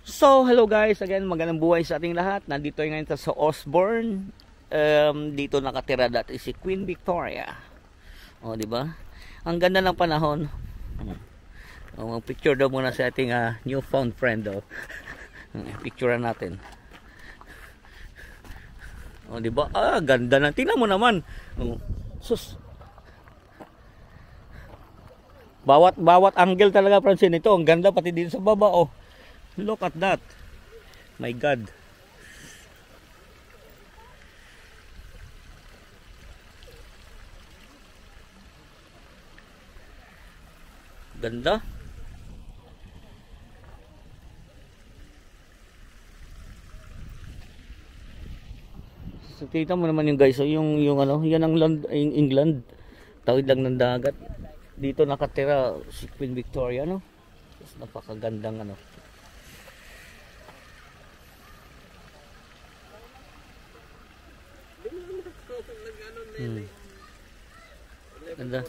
So, hello guys, again, magandang buhay sa ating lahat. Nandito ngayon sa Osborne. Dito nakatira dati si Queen Victoria. O, di ba? Ang ganda ng panahon. Picture daw muna sa ating newfound friend daw. Picturean natin. O, di ba? Ganda na. Tingnan mo naman. Sus. Bawat angle talaga, Francine, ito. Ang ganda pati dito sa baba, oh. Look at that. My God. Ganda. So, kita mo naman yung guys, so yung ano, yan ang land, yung England. Tawid lang ng dagat. Dito nakatira si Queen Victoria, no? Napakagandang ano. Ganda.